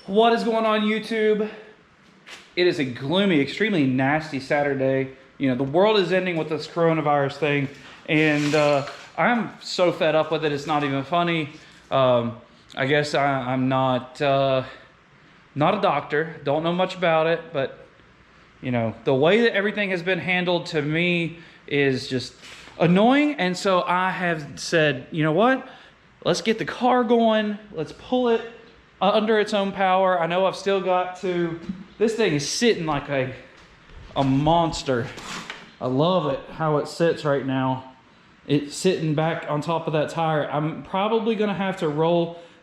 What is going on, YouTube? It is a gloomy, extremely nasty Saturday. You know, the world is ending with this coronavirus thing, and I'm so fed up with it, it's not even funny. I guess I'm not a doctor, don't know much about it, but you know, the way that everything has been handled to me is just annoying. And so I have said, you know what? Let's get the car going. Let's pull it under its own power. I know I've still got to, this thing is sitting like a monster. I love it, how it sits right now. It's sitting back on top of that tire. I'm probably gonna have to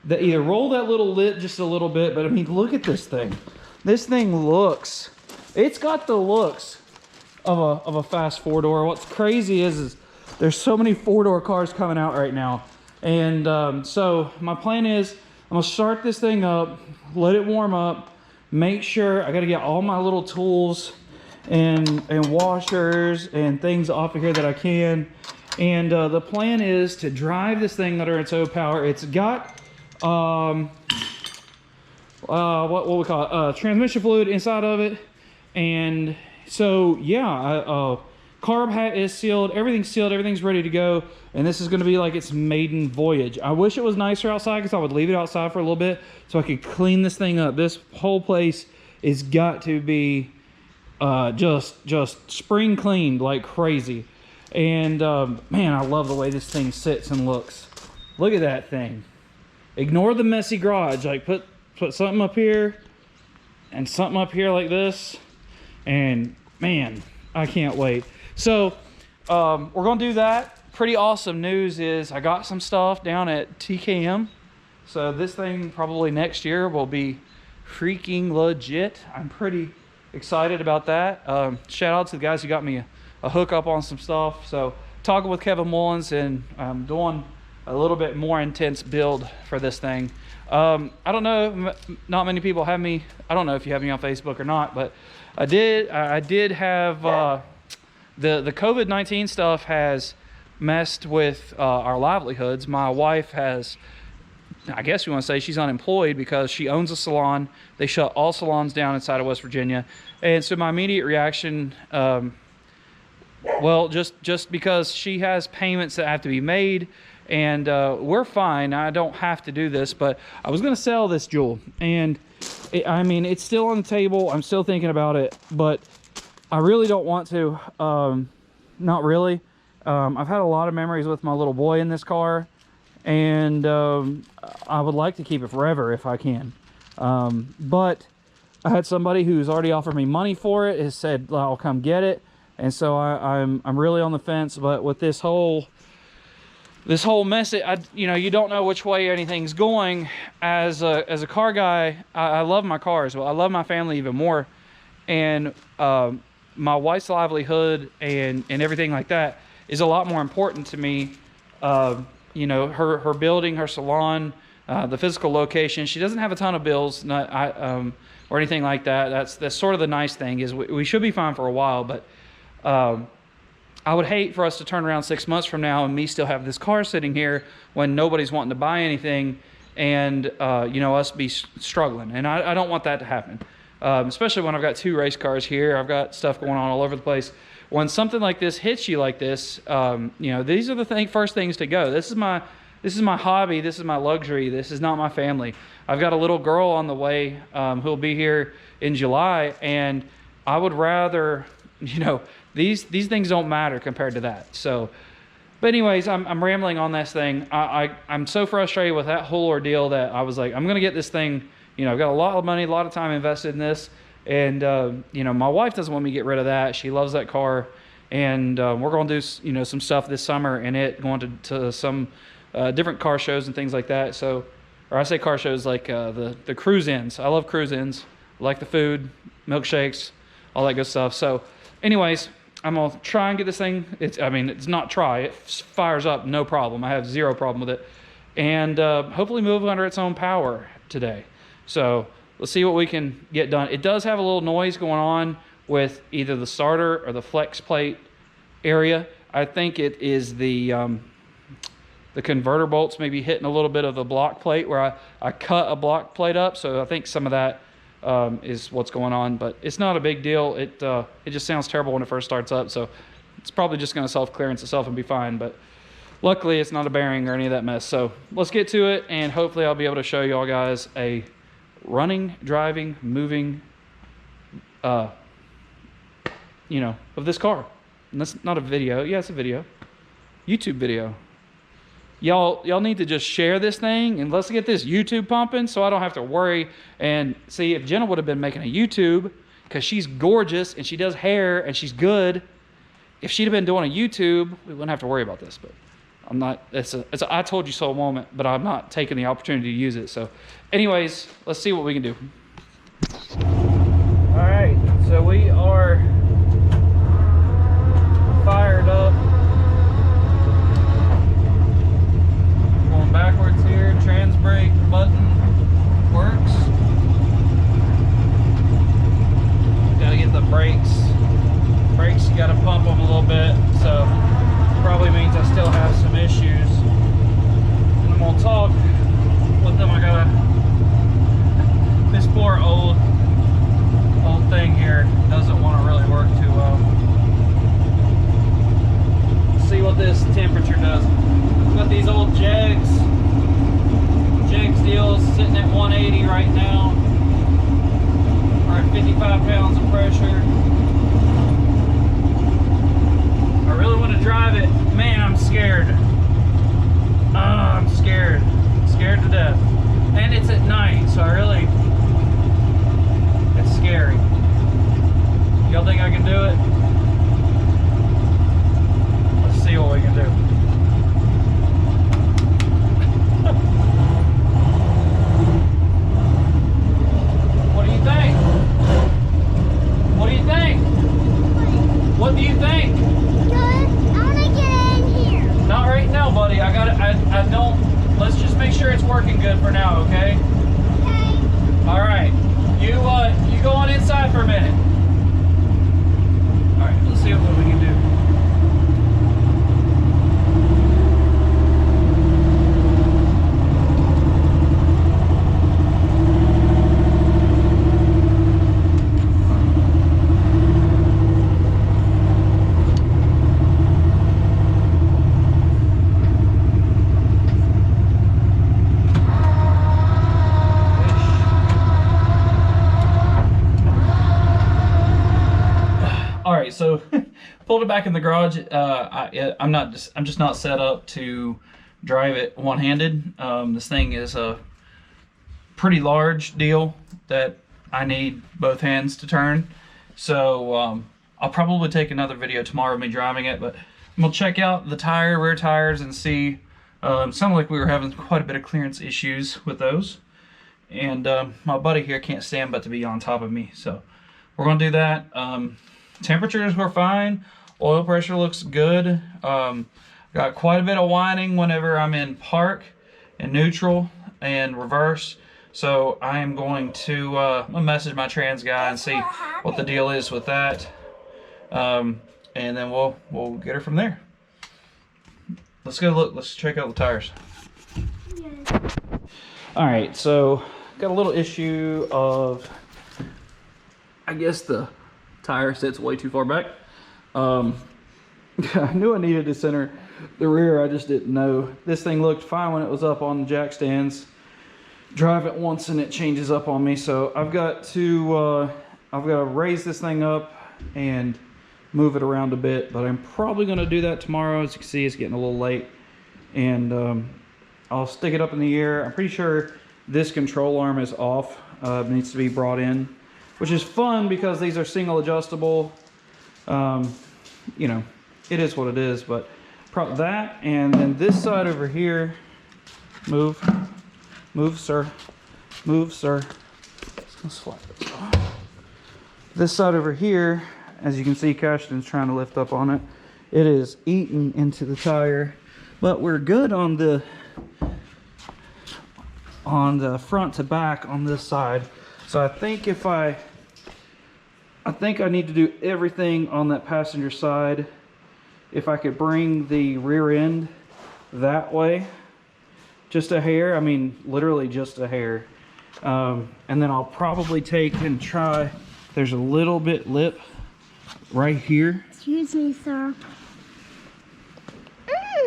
either roll that little lip just a little bit, but I mean, look at this thing. This thing looks, it's got the looks of a fast four-door. What's crazy is there's so many four-door cars coming out right now. And so my plan is I'm gonna start this thing up, let it warm up, make sure I gotta get all my little tools and washers and things off of here that I can. And the plan is to drive this thing under its own power. It's got what we call it, transmission fluid inside of it. And so yeah, carb hat is sealed, everything's sealed, everything's ready to go. And this is going to be like its maiden voyage. I wish it was nicer outside, because I would leave it outside for a little bit so I could clean this thing up. This whole place is got to be just spring cleaned like crazy. And man, I love the way this thing sits and looks. Look at that thing. Ignore the messy garage. Like put something up here and something up here like this. And man, I can't wait. So we're gonna do that. Pretty awesome news is I got some stuff down at TKM. So this thing probably next year will be freaking legit. I'm pretty excited about that. Shout out to the guys who got me a hookup on some stuff. So talking with Kevin Mullins, and I'm doing a little bit more intense build for this thing. I don't know, not many people have me. I don't know if you have me on Facebook or not, but I did have the COVID-19 stuff has messed with our livelihoods. My wife has, I guess you want to say, she's unemployed because she owns a salon. They shut all salons down inside of West Virginia. And so my immediate reaction, well, just because she has payments that have to be made, and we're fine. I don't have to do this, but I was going to sell this jewel. And I mean, it's still on the table. I'm still thinking about it, but I really don't want to. Not really. I've had a lot of memories with my little boy in this car, and I would like to keep it forever if I can. But I had somebody who's already offered me money for it, has said I'll come get it, and so I'm really on the fence. But with this whole mess, you know, you don't know which way anything's going. As a car guy, I love my cars. Well, I love my family even more, and my wife's livelihood and everything like that is a lot more important to me. You know, her building, her salon, the physical location. She doesn't have a ton of bills, or anything like that. That's sort of the nice thing, is we should be fine for a while. But I would hate for us to turn around 6 months from now and me still have this car sitting here when nobody's wanting to buy anything, and you know, us be struggling. And I don't want that to happen. Especially when I've got 2 race cars here. I've got stuff going on all over the place. When something like this hits you like this, you know, these are the first things to go. This is my hobby. This is my luxury. This is not my family. I've got a little girl on the way who'll be here in July, and I would rather, you know, these things don't matter compared to that. So, but anyways, I'm rambling on this thing. I'm so frustrated with that whole ordeal that I was like, I'm gonna get this thing. You know, I've got a lot of money, a lot of time invested in this. And, you know, my wife doesn't want me to get rid of that. She loves that car. And we're going to do, you know, some stuff this summer in it, going to some different car shows and things like that. So, or I say car shows like the cruise-ins. I love cruise-ins. I like the food, milkshakes, all that good stuff. So, anyways, I'm going to try and get this thing. It's not try. It fires up, no problem. I have zero problem with it. And hopefully move under its own power today. So let's see what we can get done. It does have a little noise going on with either the starter or the flex plate area. I think it is the the converter bolts maybe hitting a little bit of the block plate where I cut a block plate up. So I think some of that is what's going on, but it's not a big deal. It just sounds terrible when it first starts up. So it's probably just going to self-clearance itself and be fine. But luckily it's not a bearing or any of that mess. So let's get to it, and hopefully I'll be able to show y'all guys a running, driving, moving, you know, of this car. And that's not a video. Yeah, it's a video. YouTube video. Y'all need to just share this thing, and let's get this YouTube pumping so I don't have to worry. And see, if Jenna would have been making a YouTube, because she's gorgeous and she does hair and she's good, if she'd have been doing a YouTube, we wouldn't have to worry about this. But I'm not, it's a I told you so moment, but I'm not taking the opportunity to use it. So anyways, let's see what we can do. All right, so we are fired up. Going backwards here, trans brake button works. Gotta get the brakes. Brakes, you gotta pump them a little bit, so probably means I still have some issues. And I'm gonna talk with them. I gotta, this poor old thing here doesn't want to really work too well. See what this temperature does. Got these old Jegs deals sitting at 180 right now. We're at 55 pounds of pressure. I really want to drive it. Man, I'm scared. I'm scared. Scared to death. And it's at night, so I really, it's scary. Y'all think I can do it? Let's see what we can do. What do you think? What do you think? What do you think? Good. I want to get in here. Not right now, buddy. I got it. I don't. Let's just make sure it's working good for now, okay? Okay. All right. You go on inside for a minute. All right. Let's see what we can do. So pulled it back in the garage. I'm just not set up to drive it one-handed. This thing is a pretty large deal that I need both hands to turn. So I'll probably take another video tomorrow of me driving it, but I'm gonna check out the rear tires and see. Sounded like we were having quite a bit of clearance issues with those. And my buddy here can't stand but to be on top of me. So we're gonna do that. Temperatures were fine. Oil pressure looks good. Got quite a bit of whining whenever I'm in park and neutral and reverse. So I am going to message my trans guy and see what the deal is with that. And then we'll get her from there. Let's go look. Let's check out the tires. Yeah. All right, so got a little issue of, I guess the tire sits way too far back. I knew I needed to center the rear. I just didn't know. This thing looked fine when it was up on the jack stands. Drive it once and it changes up on me. So I've got to raise this thing up and move it around a bit. But I'm probably going to do that tomorrow. As you can see, it's getting a little late. And I'll stick it up in the air. I'm pretty sure this control arm is off. It needs to be brought in, which is fun because these are single adjustable. You know, it is what it is, but that, and then this side over here, move sir, let's slide this off. This side over here, as you can see, Cashton's trying to lift up on it. It is eaten into the tire, but we're good on the front to back on this side. So I think I need to do everything on that passenger side. If I could bring the rear end that way, just a hair. I mean, literally just a hair. And then I'll probably take and try, there's a little bit lip right here. Excuse me, sir.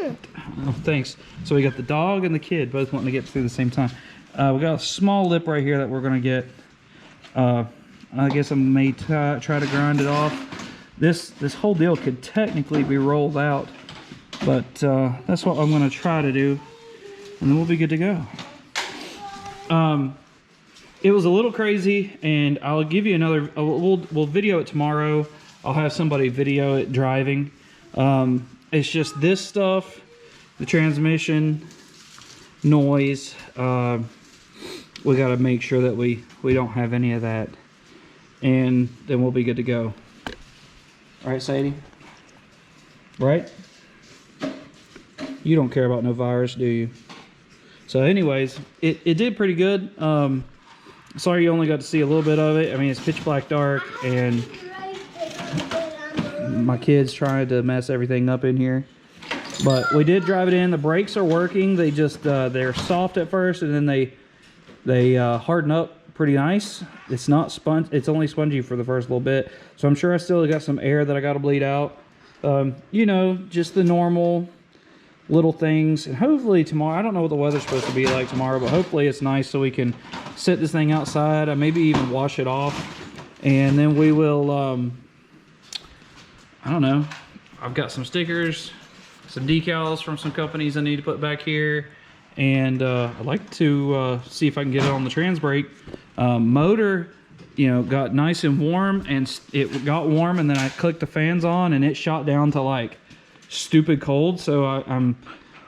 Oh, thanks. So we got the dog and the kid both wanting to get through the same time. We got a small lip right here that we're gonna get. I guess I may try to grind it off. This whole deal could technically be rolled out, but that's what I'm gonna try to do, and then we'll be good to go. It was a little crazy, and I'll give you another. We'll video it tomorrow. I'll have somebody video it driving. It's just this stuff, the transmission, noise. We got to make sure that we don't have any of that, and then we'll be good to go. All right, Sadie? Right? You don't care about no virus, do you? So anyways, it did pretty good. Sorry you only got to see a little bit of it. I mean, it's pitch black dark, and my kid's trying to mess everything up in here. But we did drive it in. The brakes are working. They just, they're soft at first, and then they harden up pretty nice. It's not sponge. It's only spongy for the first little bit. So I'm sure I still got some air that I got to bleed out. You know, just the normal little things. And hopefully tomorrow, I don't know what the weather's supposed to be like tomorrow, but hopefully it's nice so we can set this thing outside. I maybe even wash it off. And then we will, I don't know. I've got some stickers, some decals from some companies I need to put back here. And I'd like to see if I can get it on the trans brake. Motor, you know, got nice and warm, and it got warm, and then I clicked the fans on, and it shot down to like stupid cold. So I'm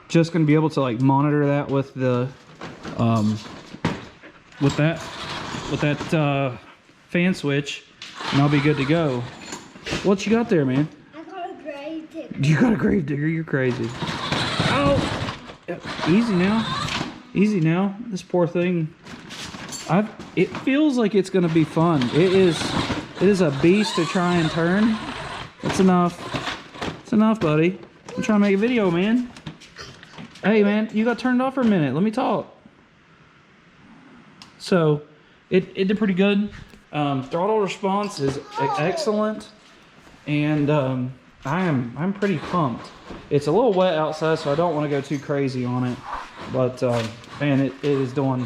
just gonna be able to like monitor that with the with that fan switch, and I'll be good to go. What you got there, man? I got a grave digger. You got a grave digger? You're crazy. Oh, easy now, easy now. This poor thing. It feels like it's gonna be fun. It is a beast to try and turn. It's enough. It's enough, buddy. I'm trying to make a video, man. Hey, man, you got turned off for a minute. Let me talk. So, it did pretty good. Throttle response is excellent, and I'm pretty pumped. It's a little wet outside, so I don't want to go too crazy on it. But man, it is doing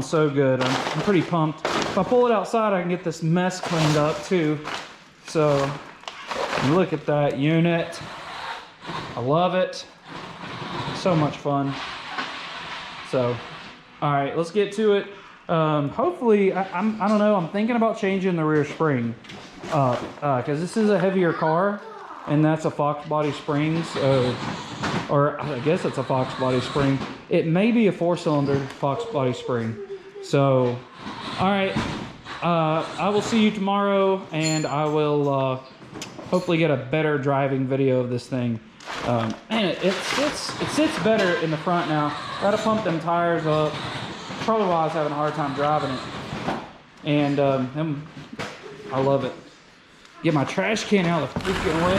so good. I'm pretty pumped. If I pull it outside, I can get this mess cleaned up too. So look at that unit. I love it. So much fun. So, all right, let's get to it. Hopefully, I don't know. I'm thinking about changing the rear spring because this is a heavier car, and that's a Fox body spring. So, or I guess it's a Fox body spring. It may be a 4-cylinder Fox body spring. So, all right. I will see you tomorrow, and I will hopefully get a better driving video of this thing. Man, it sits better in the front now. Gotta pump them tires up. Probably why I was having a hard time driving it. And I love it. Get my trash can out of the freaking way.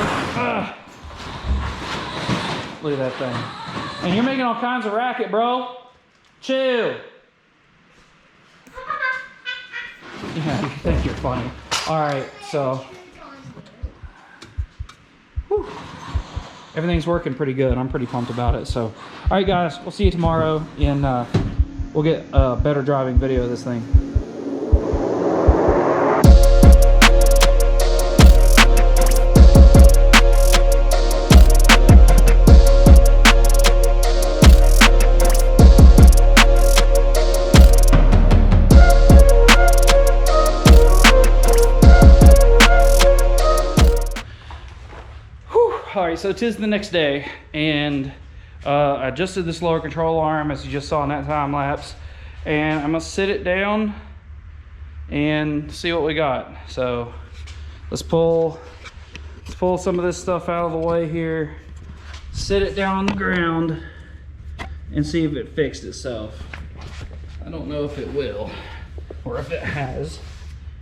Look at that thing. And you're making all kinds of racket, bro. Chill. Yeah, you think you're funny. All right, so. Whew. Everything's working pretty good. I'm pretty pumped about it. So, all right, guys, we'll see you tomorrow, and we'll get a better driving video of this thing. All right, so 'tis the next day, and I adjusted this lower control arm as you just saw in that time lapse, and I'm gonna sit it down and see what we got. So let's pull some of this stuff out of the way here, sit it down on the ground, and see if it fixed itself. I don't know if it will or if it has,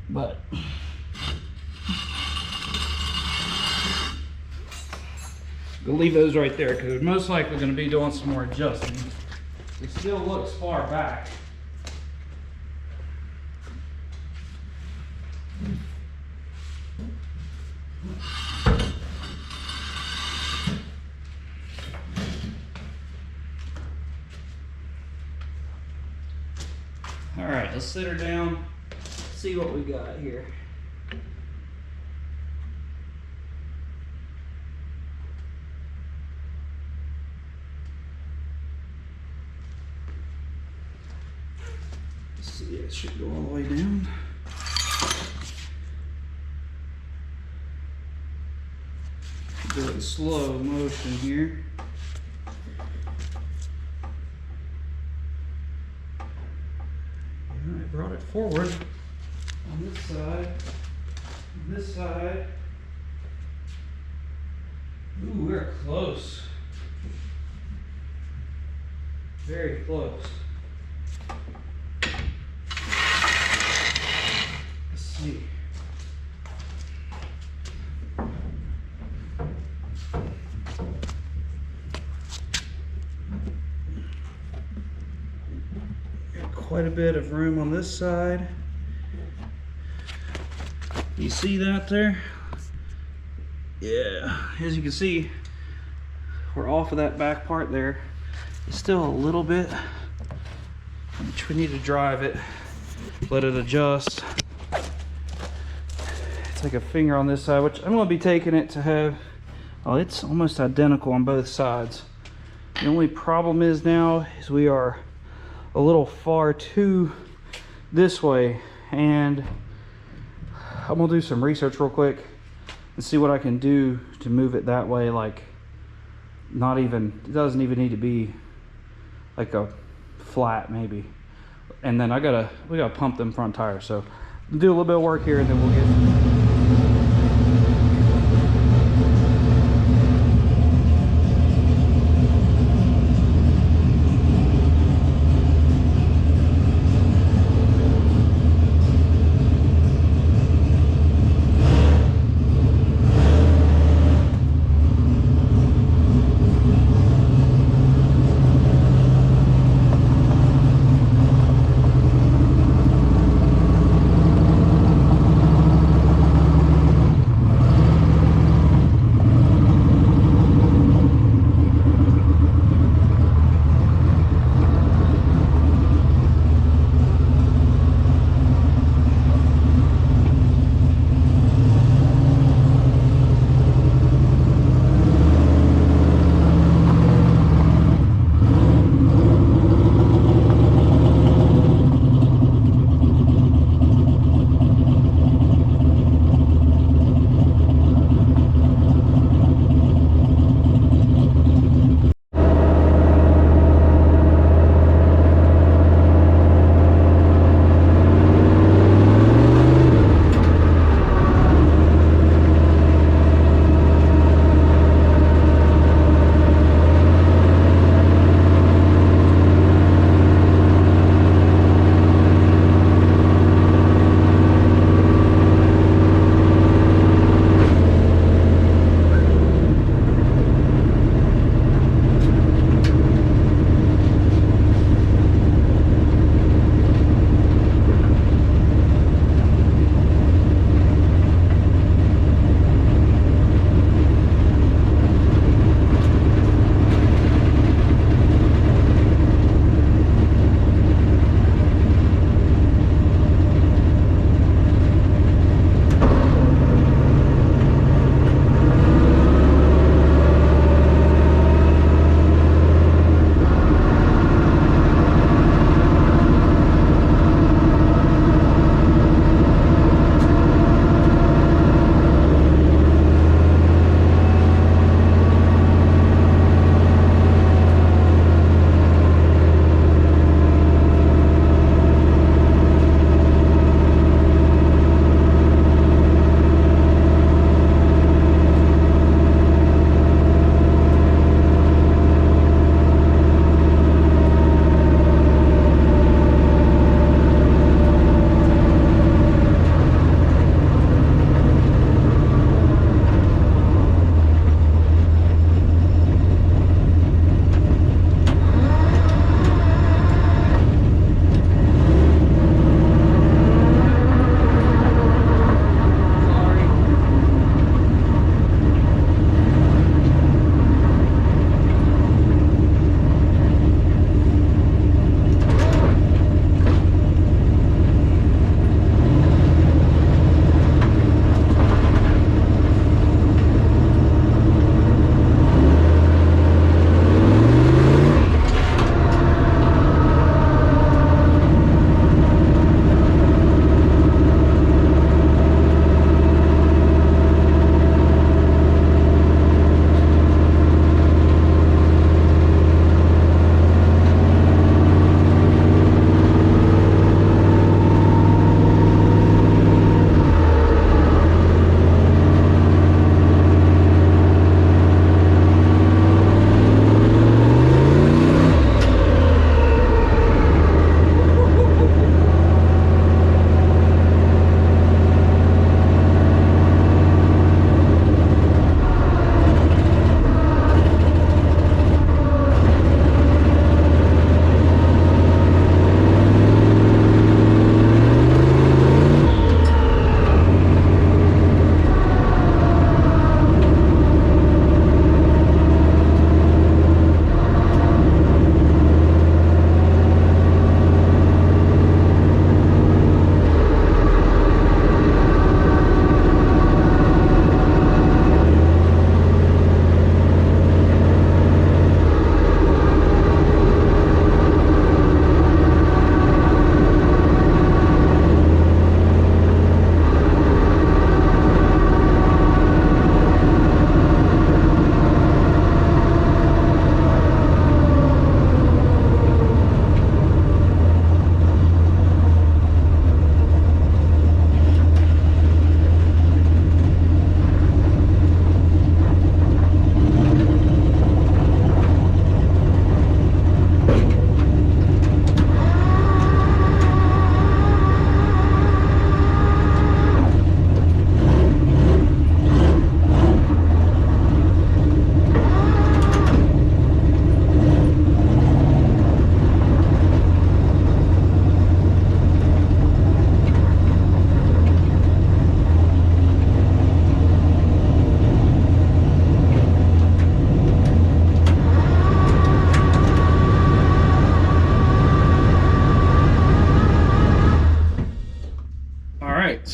but We'll leave those right there because we're most likely going to be doing some more adjusting. It still looks far back. All right, let's sit her down, see what we got here. Let's see, it should go all the way down. Do it in slow motion here. I brought it forward on this side, on this side. Ooh, we're close. Very close. Let's see. Quite a bit of room on this side. You see that there? Yeah, as you can see, we're off of that back part there. It's still a little bit, which we need to drive it, let it adjust. Take a finger on this side, which I'm going to be taking it to have, oh, it's almost identical on both sides. The only problem is now is we are a little far to this way, and I'm gonna do some research real quick and see what I can do to move it that way. Like, not even, it doesn't even need to be like a flat maybe. And then we gotta pump them front tires. So we'll do a little bit of work here and then we'll get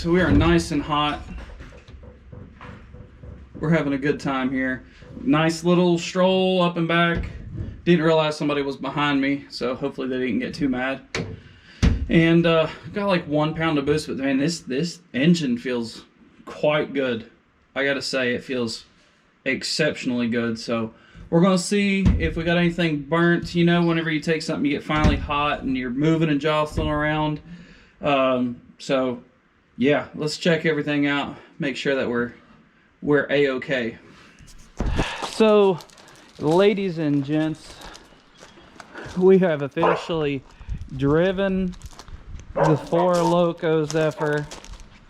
so we are nice and hot. We're having a good time here. Nice little stroll up and back. Didn't realize somebody was behind me, so hopefully they didn't get too mad. And got like 1 pound of boost, but man, this engine feels quite good. I gotta say, it feels exceptionally good. So we're gonna see if we got anything burnt. You know, whenever you take something, you get finally hot and you're moving and jostling around. So yeah, let's check everything out. Make sure that we're a-okay. So, ladies and gents, we have officially driven the 4Loco Zephyr.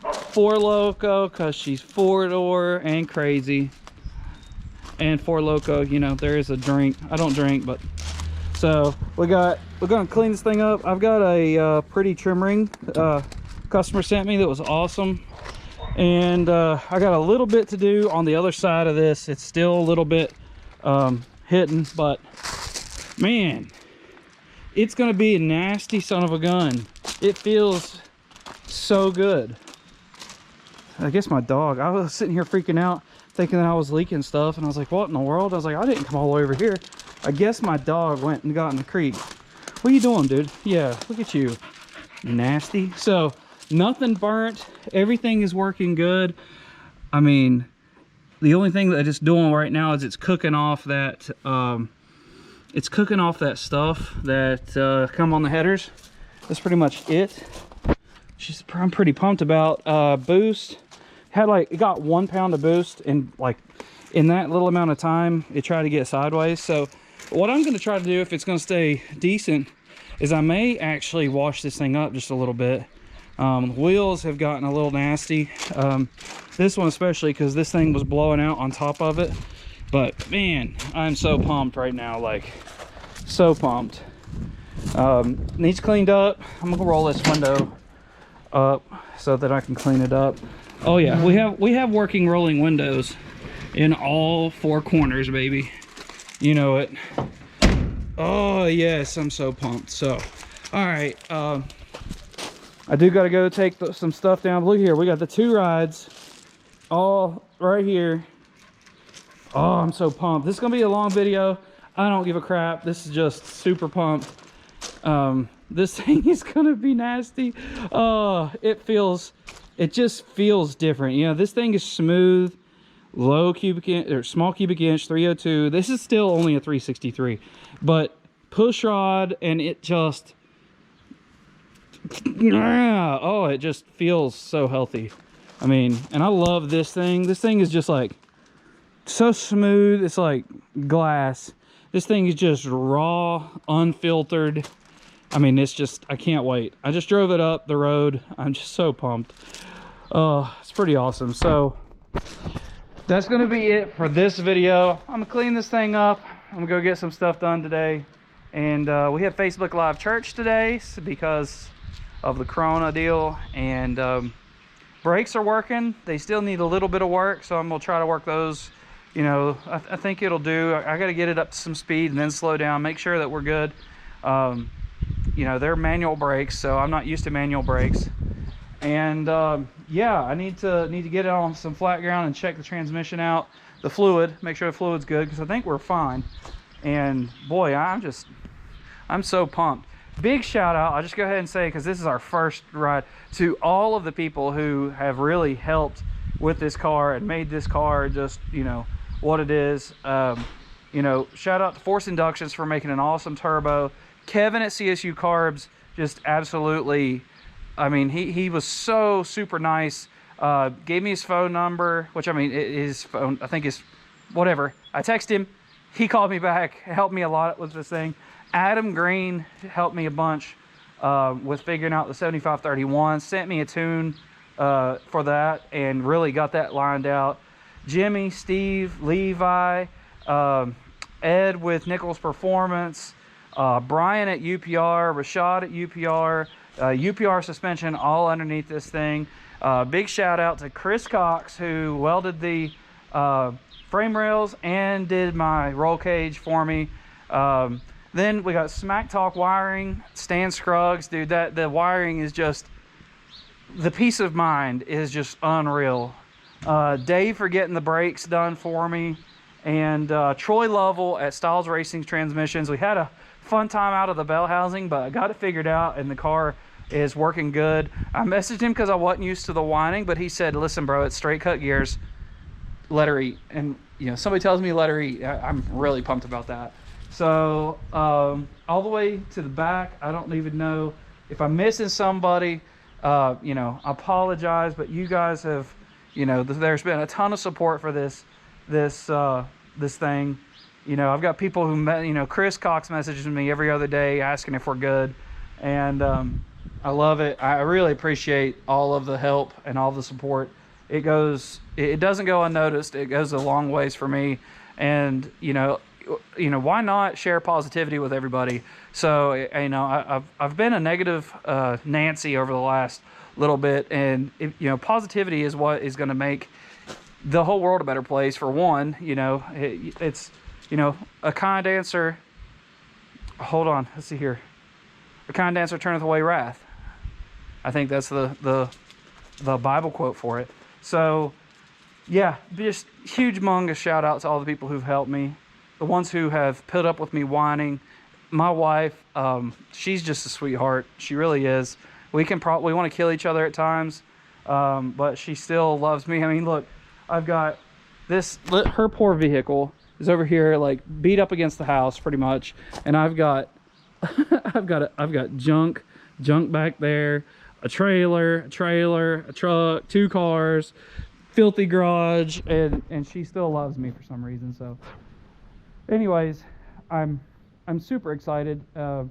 4Loco because she's 4-door and crazy. And 4Loco, you know, there is a drink. I don't drink, but so we're gonna clean this thing up. I've got a pretty trim ring customer sent me that was awesome. And I got a little bit to do on the other side of this. It's still a little bit hidden, but man, it's gonna be a nasty son of a gun. It feels so good. I guess my dog, I was sitting here freaking out thinking that I was leaking stuff, and I was like, what in the world? I was like, I didn't come all the way over here. I guess my dog went and got in the creek. What are you doing, dude? Yeah, look at you, nasty. So nothing burnt, everything is working good. I mean, the only thing that it's doing right now is it's cooking off that stuff that come on the headers. That's pretty much it. I'm pretty pumped about boost. It got 1 pound of boost, and like in that little amount of time it tried to get sideways. So what I'm going to try to do, if it's going to stay decent, is I may actually wash this thing up just a little bit. The wheels have gotten a little nasty, this one especially, because this thing was blowing out on top of it. But man, I'm so pumped right now, like so pumped. Needs cleaned up. I'm gonna roll this window up so that I can clean it up. Oh yeah, we have working rolling windows in all 4 corners, baby. You know it. Oh yes, I'm so pumped. So all right, I do got to go take some stuff down. Look here, we got the 2 rides all right here. Oh, I'm so pumped. This is gonna be a long video. I don't give a crap. This is just super pumped. This thing is gonna be nasty. It just feels different. You know, this thing is smooth, low cubic inch or small cubic inch, 302. This is still only a 363, but push rod, and it just, oh, it just feels so healthy. I mean, and I love this thing. This thing is just like so smooth. It's like glass. This thing is just raw, unfiltered. I mean, it's just, I can't wait. I just drove it up the road. I'm just so pumped. It's pretty awesome. So that's gonna be it for this video. I'm gonna clean this thing up. I'm gonna go get some stuff done today. And we have Facebook Live Church today because of the Corona deal. And brakes are working. They still need a little bit of work, so I'm gonna try to work those. You know, I think it'll do. I gotta get it up to some speed and then slow down, make sure that we're good. You know, they're manual brakes, so I'm not used to manual brakes. And yeah, I need to get it on some flat ground and check the transmission out, the fluid, make sure the fluid's good, because I think we're fine. And boy, I'm so pumped. Big shout out, I'll just go ahead and say, because this is our first ride, to all of the people who have really helped with this car and made this car just, you know, what it is. You know, shout out to Force Inductions for making an awesome turbo. Kevin at CSU Carbs, just absolutely, I mean, he was so super nice. Gave me his phone number, which, I mean, his phone, I think is whatever. I texted him, he called me back, helped me a lot with this thing. Adam Green helped me a bunch with figuring out the 7531, sent me a tune for that, and really got that lined out. Jimmy, Steve, Levi, Ed with Nichols Performance, Brian at UPR, Rashad at UPR, UPR suspension all underneath this thing. Big shout out to Chris Cox, who welded the frame rails and did my roll cage for me. Then we got Smack Talk Wiring, Stan Scruggs. Dude, the wiring is just the peace of mind is just unreal. Dave for getting the brakes done for me, and Troy Lovell at Styles Racing Transmissions. We had a fun time out of the bell housing, but I got it figured out and the car is working good. I messaged him because I wasn't used to the whining, but he said, listen bro, it's straight cut gears, let her eat. And you know, somebody tells me let her eat, I'm really pumped about that. So all the way to the back, I don't even know if I'm missing somebody. You know, I apologize, but you guys have, you know, there's been a ton of support for this thing. You know, I've got people who met, you know, Chris Cox messages me every other day asking if we're good, and I love it. I really appreciate all of the help and all the support. It doesn't go unnoticed. It goes a long ways for me, and you know, why not share positivity with everybody? So you know, I've been a negative Nancy over the last little bit, and you know, positivity is what is going to make the whole world a better place. For one, you know, it's, you know, a kind answer. Hold on, let's see here. A kind answer turneth away wrath. I think that's the Bible quote for it. So yeah, just huge humongous shout out to all the people who've helped me, the ones who have put up with me whining. My wife, she's just a sweetheart. She really is. We want to kill each other at times, but she still loves me. I mean, look, I've got this, her poor vehicle is over here, like beat up against the house pretty much, and I've got I've got junk back there, a trailer, a truck, 2 cars, filthy garage, and she still loves me for some reason. So anyways, I'm super excited.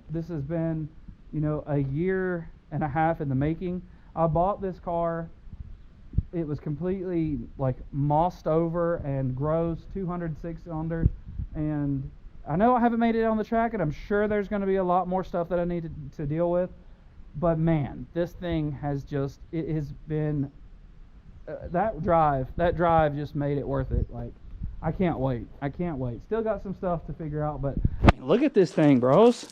This has been, you know, a year and a half in the making. I bought this car, it was completely like mossed over and gross, 206 cylinder, and I know I haven't made it on the track, and I'm sure there's going to be a lot more stuff that I need to deal with, but man, this thing has just, it has been that drive just made it worth it. Like, I can't wait. Still got some stuff to figure out, but look at this thing, bros.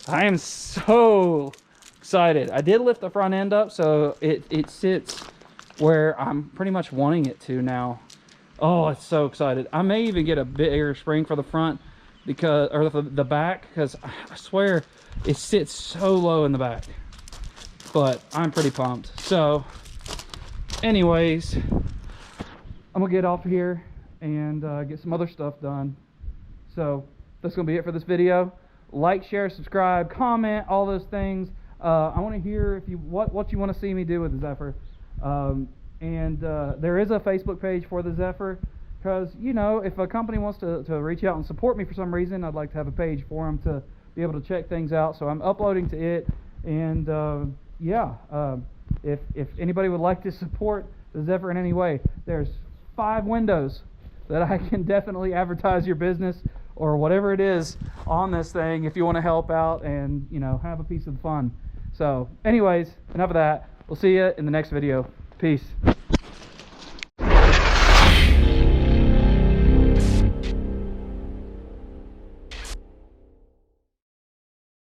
I am so excited. I did lift the front end up, so it sits where I'm pretty much wanting it to now. Oh, it's so excited. I may even get a bigger spring for the front, because, or the back, because I swear it sits so low in the back. But I'm pretty pumped. So anyways, I'm gonna get off here and get some other stuff done. So that's gonna be it for this video. Like, share, subscribe, comment, all those things. I want to hear if you what you want to see me do with the Zephyr. There is a Facebook page for the Zephyr, because, you know, if a company wants to reach out and support me for some reason, I'd like to have a page for them to be able to check things out. So I'm uploading to it, and if anybody would like to support the Zephyr in any way, there's 5 windows that I can definitely advertise your business or whatever it is on this thing if you want to help out and, you know, have a piece of fun. So anyways, enough of that. We'll see you in the next video. Peace.